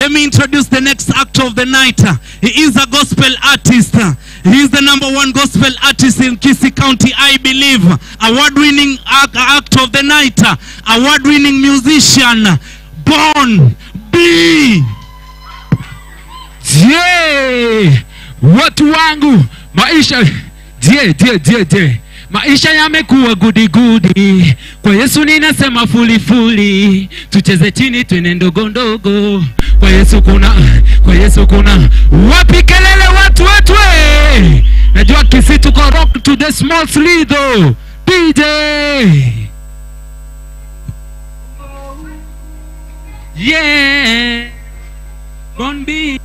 Let me introduce the next actor of the night. He is a gospel artist. He is the #1 gospel artist in Kisii County, I believe. Award-winning actor of the night. Award-winning musician. Born B. Watu wangu maisha maisha yamekuwa gudi gudi, kwa Yesu ninasema fuli fuli, tucheze chini twende ndogo ndogo, kwa Yesu kuna wapi kelele watu wetu. Najua Kisii tuko rock to the small slido DJ. Yeah, Bon B.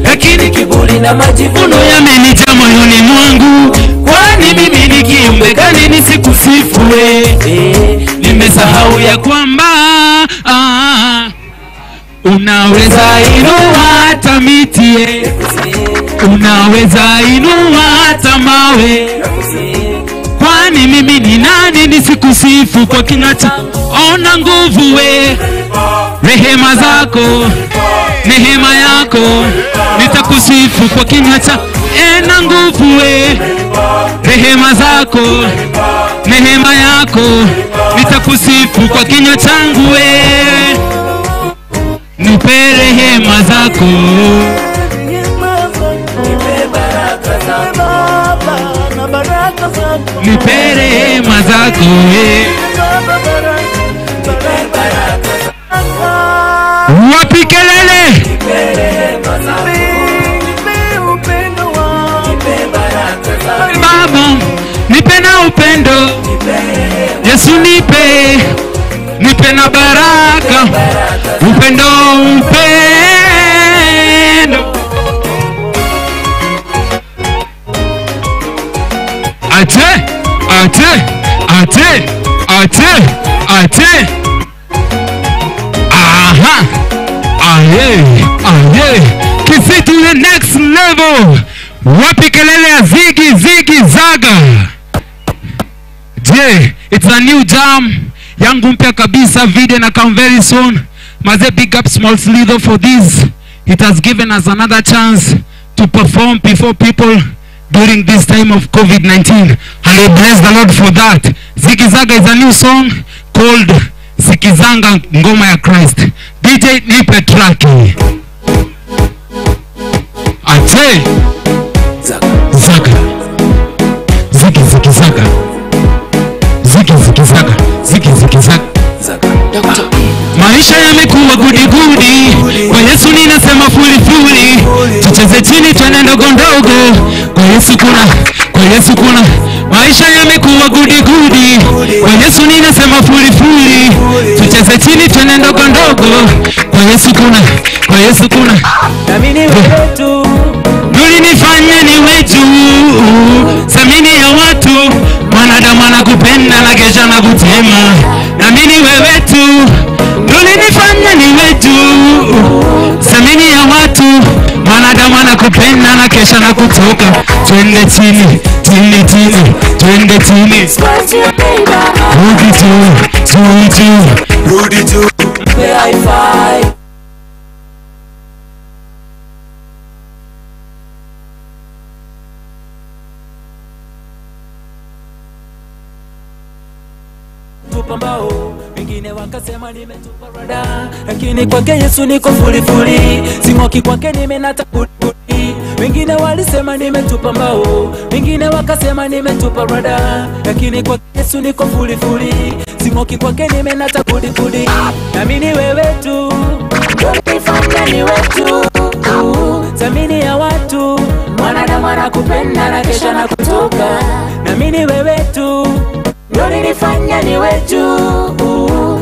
Lakini kiburi na majivuno yamenijaa moyoni mwangu, kwani mimi ni kiumbe gani nisikusifu wewe? Nimesahau ya kwamba unaweza inua hata miti, unaweza inua hata mawe, kwani mimi ni nani nisikusifu kwa kinywa changu? Ona nguvu we, rehema zako, neema yako, nitakusifu kwa kinywa changu. Ena nguvu we, rehema zako, neema yako, nitakusifu kwa kinywa changu we. Nipe rehema zako, nipe rehema zako we. Wapi kelele? Baba, nipe na upendo. Yesu nipe na baraka. Upendo. Ate. Aha. Aye. Kisii to the next level. Wapi kelele ya Ziggy Zaga. It's a new jam. Yangu mpya kabisa, video na come very soon. Maze big up Small Slido for this. It has given us another chance to perform before people during this time of COVID-19. And we bless the Lord for that. Ziggy Zaga is a new song called Sikizanga Ngoma ya Christ. DJ nipe traki. Ate Zaga. Ziggy Zaga. Maisha yamekuwa gudi gudi, kwa Yesu ninasema fuli fuli, tucheze chini twende ndogo ndogo, kwa Yesu kuna. Maisha yamekuwa gudi gudi, kwa Yesu ninasema fuli fuli, tucheze chini twende ndogo ndogo, kwa Yesu kuna. Namini wetu Ulinifanya niwe juu, samini ya watu, mwanadamu anakupenda na kesha na kutema. Namini wewe tu, ulinifanya niwe juu, samini ya watu, mwanadamu anakupenda na kesha na kutoka. Twende chini, twende chini. Rudi tu. high five. nimetupa mbao, wengine wakasema nimetupa rada, lakini kwake Yesu niko fulifuli, sing'oki kwake nimenata fulifuli. Wengine walisema nimetupa mbao, wengine wakasema nimetupa rada, lakini kwake Yesu niko fulifuli, sing'oki kwake nimenata fulifuli. Nami ni wewe tu, ndio nifanya ni wetu, zamini ya watu, mwanadamu anakupenda na kesha na kutoka. Nami ni wewe tu, ndio nilifanya ni wetu,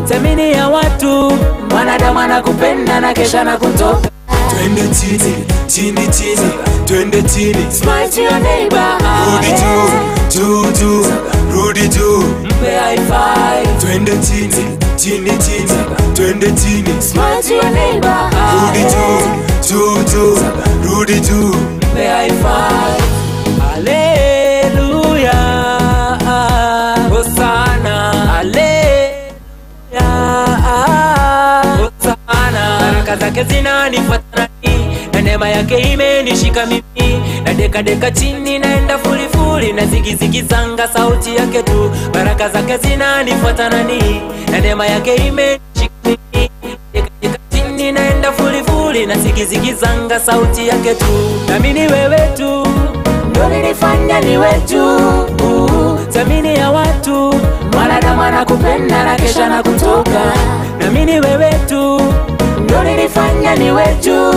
zamini ya watu, mwanadamu anakupenda na kesha na kutoka. Twende chini, chini chini, twende chini. Smile to your neighbor, Rudi juu, rudi juu. mpe high five. Twende chini, chini chini, twende chini. Smile to your neighbor, Rudi juu, rudi juu. mpe high five. Hallelujah, Hosanna, hallelujah, Hosanna. Baraka zake zinanifuata na neema yake imenishika mimi, na deka chini naenda fulifuli, na zigizigi zanga sauti yake tu. Baraka zake zinanifuata nani, na neema yake imenishika mimi, deka chini naenda fulifuli, na zigizigi zanga sauti yake tu. Nami ni wewe tu, ndio nilifanya ni wetu, zamini ya watu, mwanadamu anakupenda na kesha na kutoka. Nami ni wewe tu, ndio nilifanya ni wetu,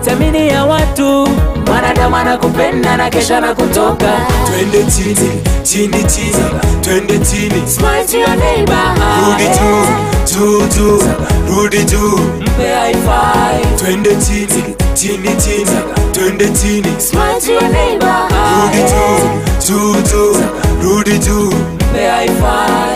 zamini ya watu, mwanadamu anakupenda na kesha na kutoka. Twende chini, chini chini, twende chini. Smile to your neighbor, Rudi juu, rudi juu. mpe high five. Twende chini, chini chini, twende chini. Smile to your neighbor, Rudi juu, rudi juu. mpe high five.